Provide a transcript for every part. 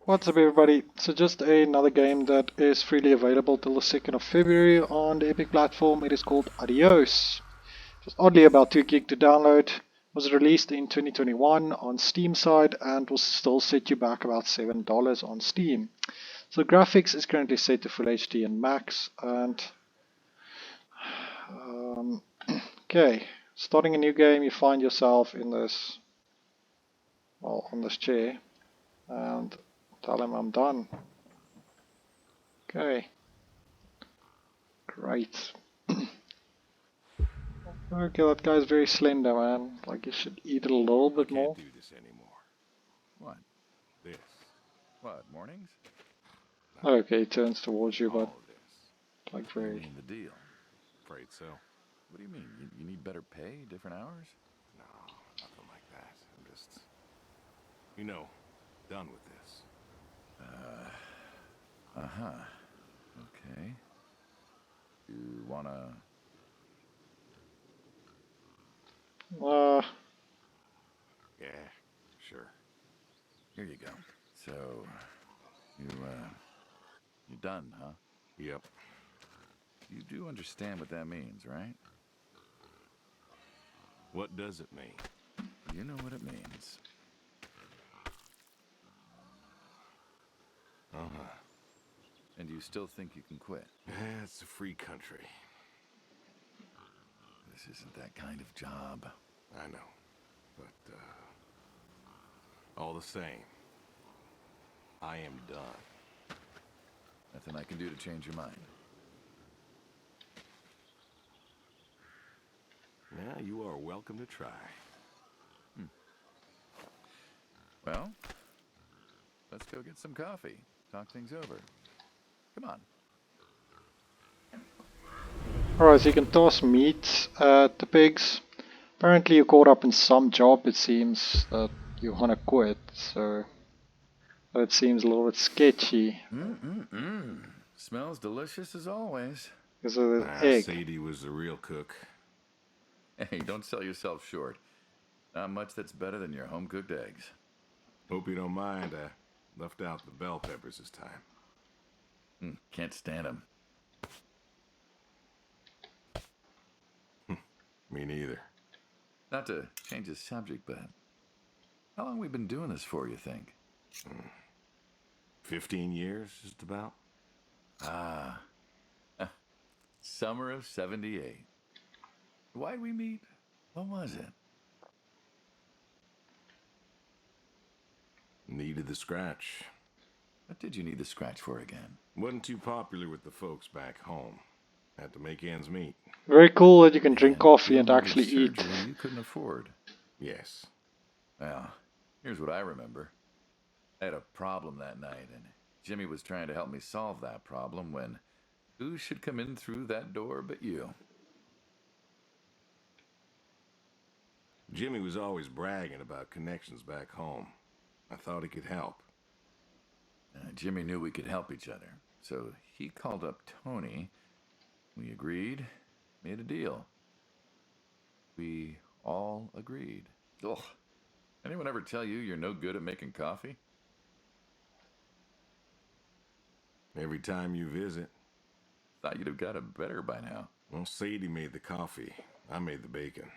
What's up everybody? So just another game that is freely available till the 2nd of February on the Epic platform. It is called Adios. It was oddly about 2 gig to download. It was released in 2021 on Steam side and will still set you back about $7 on Steam. So graphics is currently set to Full HD and Max and um, okay, starting a new game you find yourself in this, well, on this chair and tell him I'm done. Okay. Great. Okay, that guy's very slender, man. Like, you should eat a little I bit can't more. do this anymore. What? This. What, mornings? No. Okay, he turns towards you, but All of this. like What do you very. mean, the deal? Afraid so? What do you mean? You need better pay, different hours? No, nothing like that. I'm just, you know, done with this. Uh-huh. Okay. You wanna... Uh, Yeah, sure. Here you go. So, you're done, huh? Yep. You do understand what that means, right? What does it mean? You know what it means. Uh-huh. And you still think you can quit? Yeah, it's a free country. This isn't that kind of job. I know. But, all the same, I am done. Nothing I can do to change your mind. Yeah, you are welcome to try. Well, let's go get some coffee. Talk things over. Come on. Alright, so you can toss meat at the pigs. Apparently, you're caught up in some job, it seems, that you want to quit, so. It seems a little bit sketchy. Smells delicious as always. Because of the Ah, egg. Sadie was the real cook. Hey, don't sell yourself short. Not much that's better than your home-cooked eggs. Hope you don't mind, I left out the bell peppers this time. Can't stand them. Me neither. Not to change the subject, but how long we been doing this for, you think? 15 years, just about. Summer of '78. Why'd we meet? What was it? Needed the scratch. What did you need the scratch for again? Wasn't too popular with the folks back home. Had to make ends meet. Very cool that you can drink And coffee and ill-needed actually eat. surgery you couldn't afford. Yes. Well, here's what I remember. I had a problem that night, and Jimmy was trying to help me solve that problem when who should come in through that door but you? Jimmy was always bragging about connections back home. I thought he could help. Jimmy knew we could help each other, so he called up Tony. We agreed, made a deal. We all agreed. Ugh. Anyone ever tell you you're no good at making coffee? Every time you visit. Thought you'd have got it better by now. Well, Sadie made the coffee. I made the bacon.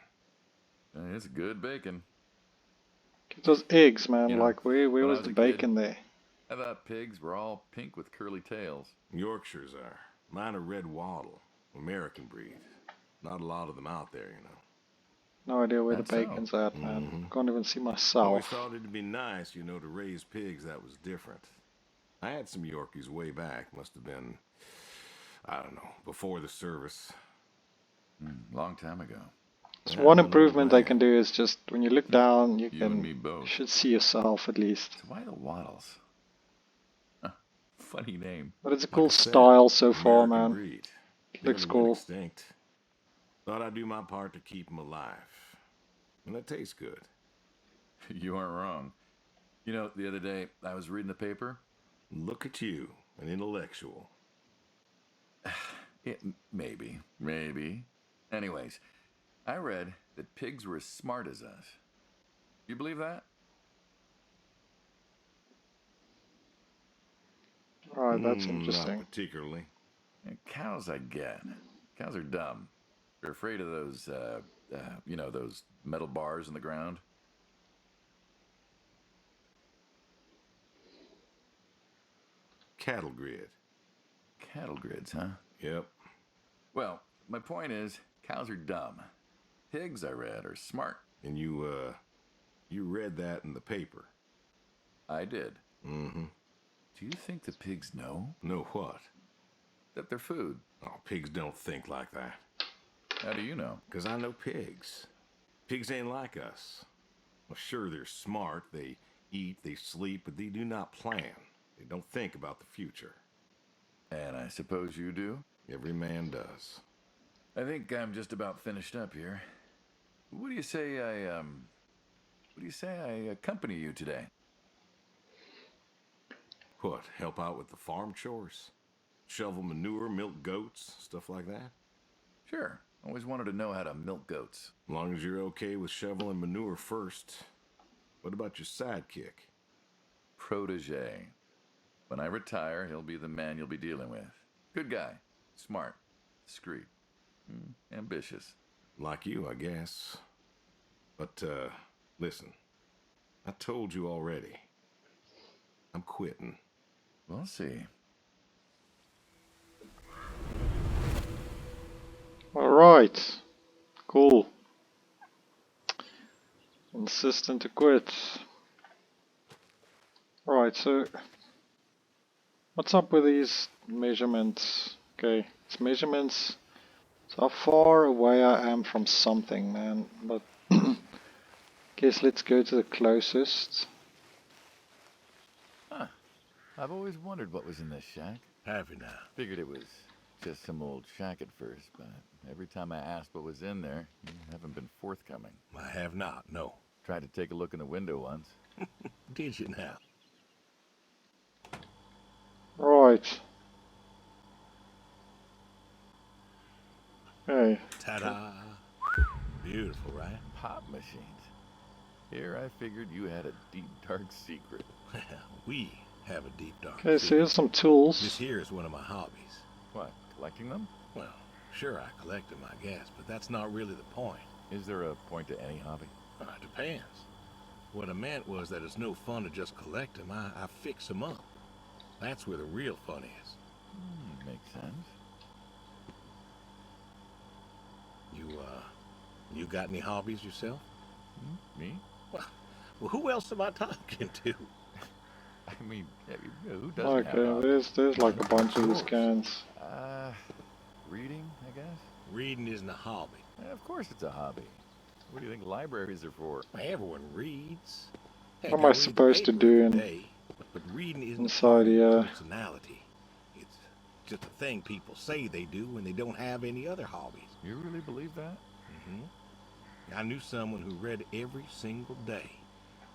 It's good bacon. Get those eggs, man. You know, Like, where when I was was the a kid, bacon there? I thought pigs were all pink with curly tails. Yorkshires are. Mine are red wattle. American breed. Not a lot of them out there, you know. No idea where the That's so. bacon's at, man. Mm-hmm. Can't even see Always myself. thought it'd be nice, you know, to raise pigs that was different. I had some Yorkies way back. Must have been, I don't know, before the service. Long time ago. So Yeah, one I'm an old improvement they man. can do is just when you look down, you You and can me both. should see yourself at least. So why the Waddles? Huh, funny name. But it's a Like cool I said, style so far, American man. breed. Looks Nearly went cool. extinct. Thought I'd do my part to keep them alive. And that tastes good. You aren't wrong. You know, the other day I was reading the paper. Look at you, an intellectual. Maybe. Anyways, I read that pigs were as smart as us. You believe that? Alright, that's Not interesting. particularly. And cows, I get. Cows are dumb. They're afraid of those, those metal bars in the ground. Cattle grid. Cattle grids, huh? Yep. Well, my point is, cows are dumb. Pigs, I read, are smart. And you read that in the paper. I did. Mm-hmm. Do you think the pigs know Know what? that they're food? Oh, pigs don't think like that. How do you know? 'Cause I know pigs. Pigs ain't like us. Well, sure, they're smart. They eat, they sleep, but they do not plan. They don't think about the future. And I suppose you do? Every man does. I think I'm just about finished up here. What do you say I accompany you today? What, help out with the farm chores? Shovel manure, milk goats, stuff like that? Sure. Always wanted to know how to milk goats. As long as you're okay with shoveling manure first. What about your sidekick? Protege. When I retire, he'll be the man you'll be dealing with. Good guy. Smart. Discreet. Ambitious. Like you, I guess. But, listen. I told you already. I'm quitting. We'll see. Alright. Cool. Insistent to quit. Alright, so what's up with these measurements? Okay, it's measurements. It's how far away I am from something, man. But guess let's go to the closest. Huh. I've always wondered what was in this shack. Have you now? Figured it was just some old shack at first, but every time I asked what was in there, you haven't been forthcoming. I have not, no. Tried to take a look in the window once. Did you now? Right. Hey. Ta-da! Beautiful, right? Pop machines. Here I figured you had a deep, dark secret. We have a deep dark Okay, so here's some tools. This here is one of my hobbies. What, collecting them? Well, sure I collect them, I guess, but that's not really the point. Is there a point to any hobby? It depends. What I meant was that it's no fun to just collect them. I fix them up. That's where the real fun is. Makes sense. You got any hobbies yourself? Me? Well, who else am I talking to? I mean, who doesn't have Okay, hobbies? there's like a bunch of these cans. Reading, I guess? Reading isn't a hobby. Of course it's a hobby. What do you think libraries are for? Everyone reads. Heck, What am I read the supposed to paper do every in- day, but reading isn't inside part of your here? personality. It's just a thing people say they do when they don't have any other hobbies. You really believe that? I knew someone who read every single day.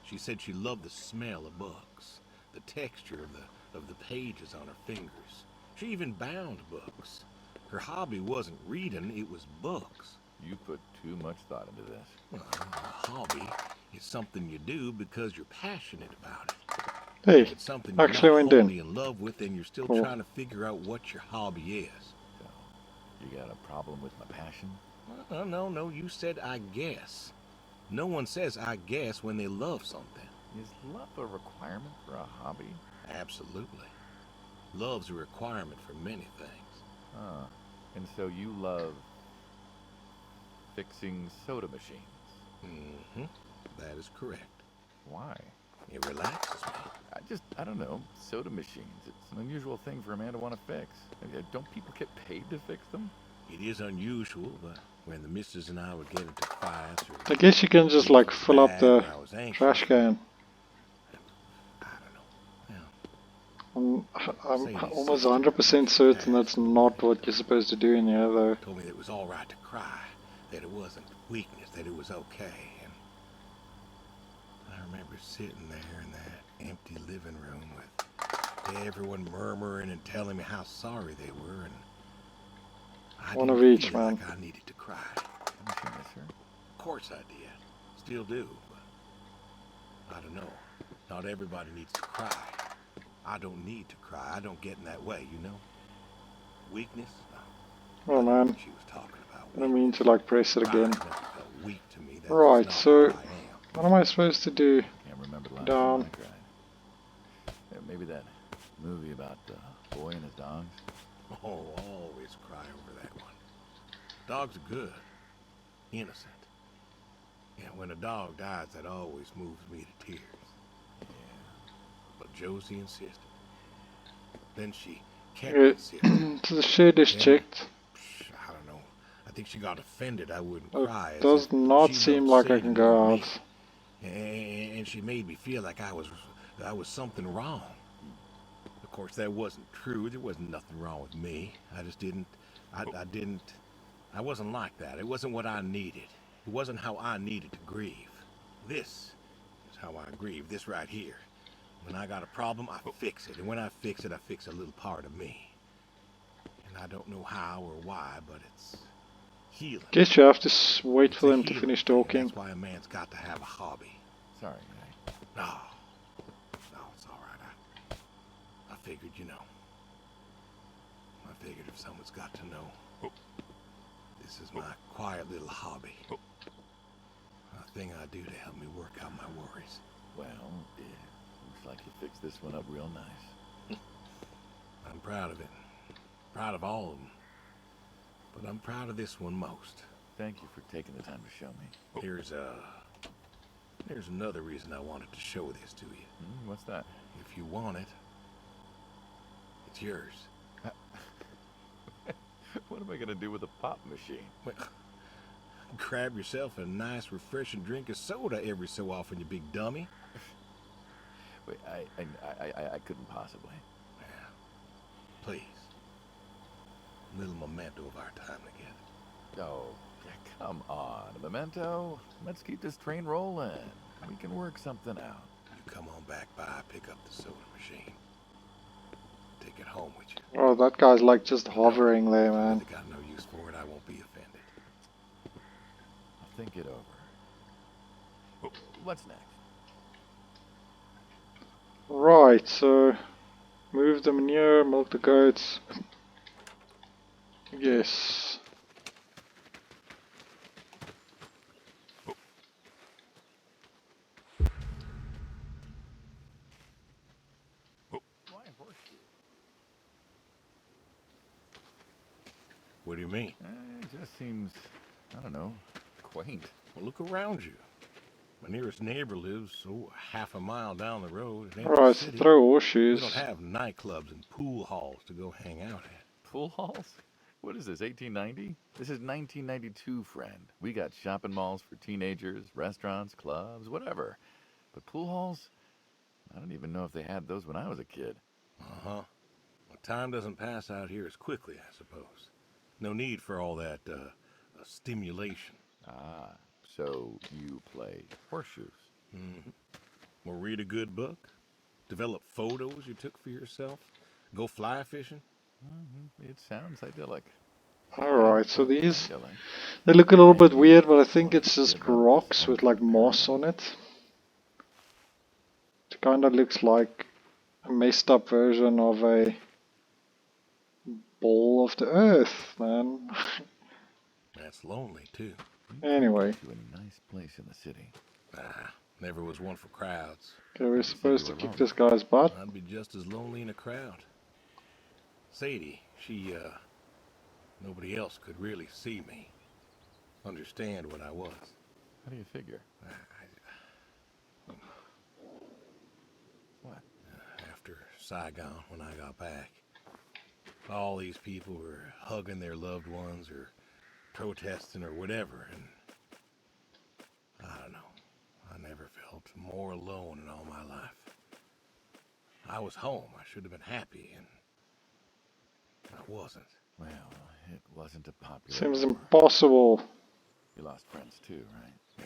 She said she loved the smell of books, the texture of the pages on her fingers. She even bound books. Her hobby wasn't reading, it was books. You put too much thought into this. Well, a hobby is something you do because you're passionate about it. Hey, If it's something you're actually not went wholly in. in love with, then you're still Cool. trying to figure out what your hobby is. So, you got a problem with my passion? No, you said I guess. No one says I guess when they love something. Is love a requirement for a hobby? Absolutely. Love's a requirement for many things. And so you love fixing soda machines? That is correct. Why? It relaxes me. I don't know, soda machines. It's an unusual thing for a man to want to fix. Don't people get paid to fix them? It is unusual, but when the missus and I would get into fights or I guess you can just like fill up the I was anxious, trash can. I don't know. I'm Sadie's almost sister 100% certain that's not what you're supposed to do in here, though. told me that it was all right to cry, that it wasn't weakness, that it was okay. And I remember sitting there in that empty living room with everyone murmuring and telling me how sorry they were, and I One didn't of each, feel man. like I needed to cry. Don't you miss her? Of course I did. Still do, but I don't know. Not everybody needs to cry. I don't need to cry. I don't get in that way, you know? Weakness? No, Oh I didn't man, think she was talking about I don't mean weakness. to like press it again. Crying's never felt weak to me. That's just Right, not how so I am. what am I supposed to do? Can't remember the last time Down. I cried. Yeah, maybe that movie about the boy and his dogs. Oh, always cry over that one. Dogs are good. Innocent. Yeah, when a dog dies, that always moves me to tears. But Josie insisted. Then she kept Okay, insisting. so the shed is Then, checked. I don't know. I think she got offended I wouldn't It cry, as if does not she seem loved like I Sadie can more than go me. out. And she made me feel like I was something wrong. Of course, that wasn't true. There wasn't nothing wrong with me. I just didn't. I wasn't like that. It wasn't what I needed. It wasn't how I needed to grieve. This is how I grieve. This right here. When I got a problem, I fix it. And when I fix it, I fix a little part of me. And I don't know how or why, but it's healing. Guess you have to wait It's for a them to healing finish thing, and talking. that's why a man's got to have a hobby. Sorry, guy. No, no, it's all right. I figured, you know. I figured if someone's got to know, this is my quiet little hobby. A thing I do to help me work out my worries. Well, yeah, looks like you fixed this one up real nice. I'm proud of it. Proud of all of them. But I'm proud of this one most. Thank you for taking the time to show me. There's another reason I wanted to show this to you. What's that? If you want it, it's yours. What am I gonna do with a pop machine? Well, grab yourself a nice, refreshing drink of soda every so often, you big dummy. Wait, I couldn't possibly. Yeah. Please. A little memento of our time together. Oh, yeah, come on, a memento. Let's keep this train rolling. We can work something out. You come on back by, pick up the soda machine. Take it home with you. Oh, that guy's like just You know, hovering there, if you man. really got no use for it, I won't be offended. I'll think it over. What's next? Right, so move the manure, milk the goats. Yes. Why horseshoe? What do you mean? It just seems, I don't know, quaint. Well, look around you. My nearest neighbor lives, half a mile down the road in Empty Right, so City. throw We horseshoes. don't have nightclubs and pool halls to go hang out at. Pool halls? What is this, 1890? This is 1992, friend. We got shopping malls for teenagers, restaurants, clubs, whatever. But pool halls? I don't even know if they had those when I was a kid. Uh-huh. Well, time doesn't pass out here as quickly, I suppose. No need for all that, stimulation. Ah, so you play horseshoes. Mm-hmm. Or read a good book. Develop photos you took for yourself. Go fly fishing. It sounds idyllic. Alright, so these, Idyllic. they look a little bit Maybe weird, but I one think of it's the just kids up this rocks with like wonderful moss pyramid. on it. It kinda looks like a messed up version of a ball of the earth, man. That's lonely, too. We could Anyway, get you a nice place in the city. Never was one for crowds. okay, we're You said you supposed to were kick lonely. this guy's butt. I'd be just as lonely in a crowd. Sadie, nobody else could really see me, understand what I was. How do you figure? What? After Saigon, when I got back, all these people were hugging their loved ones or protesting or whatever, and I don't know. I never felt more alone in all my life. I was home. I should have been happy, and I wasn't. Well, it wasn't a popular Seems war. impossible You lost friends too, right? Yeah.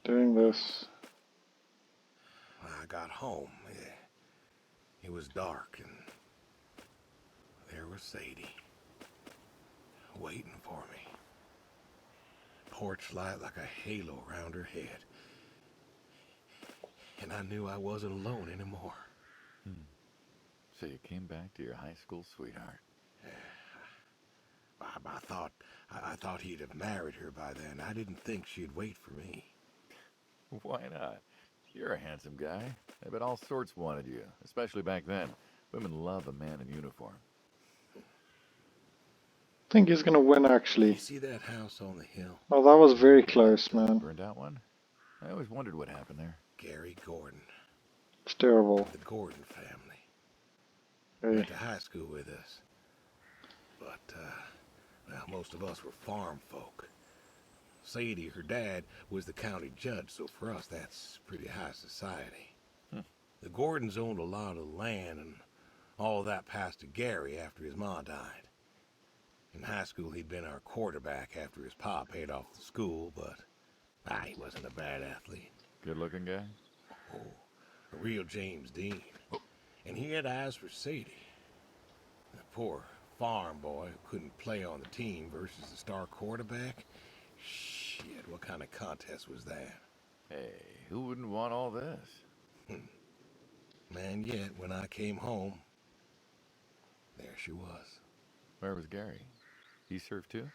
doing this. When I got home, it was dark, and there was Sadie, waiting for me. Porch light like a halo around her head. And I knew I wasn't alone anymore. came back to your high school sweetheart. I thought he'd have married her by then. I didn't think she'd wait for me. Why not? You're a handsome guy. I bet all sorts wanted you, especially back then. Women love a man in uniform. I think he's gonna win You actually. see that house on the hill? Oh, that was very close, man. Burned out one? I always wondered what happened there. Gary Gordon, It's terrible. the Gordon family. Okay. Went to high school with us. But, well, most of us were farm folk. Sadie, her dad, was the county judge, so for us that's pretty high society. The Gordons owned a lot of land, and all that passed to Gary after his ma died. In high school, he'd been our quarterback after his pa paid off the school, but he wasn't a bad athlete. Good-looking guy? Oh, a real James Dean. And he had eyes for Sadie. The poor farm boy who couldn't play on the team versus the star quarterback. Shit, what kind of contest was that? Hey, who wouldn't want all this? Man, yet when I came home, there she was. Where was Gary? He served too?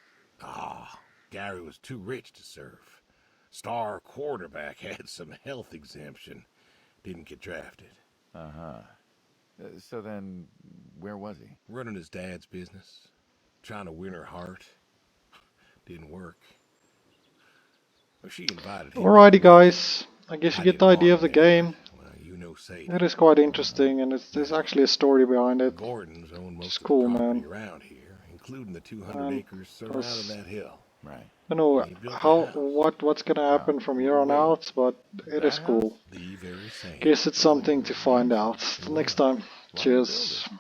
Gary was too rich to serve. Star quarterback had some health exemption. Didn't get drafted. Uh-huh. So then, where was he? Running his dad's business. Trying to win her heart. Didn't work. Well, she invited him. Alrighty, guys. I guess you I get the didn't idea want of the him anyway. game. Well, you know Sadie. It is quite interesting, and there's actually a story behind The it. Gordons own most It's of cool, the property man. around here, including the 200 acres surrounding Plus- that hill. Right. I don't know He built a how house. what's gonna happen from here on Wait. out, but it is That cool. house? The very same. Guess it's something to find out. Till next time. Why build Cheers. it?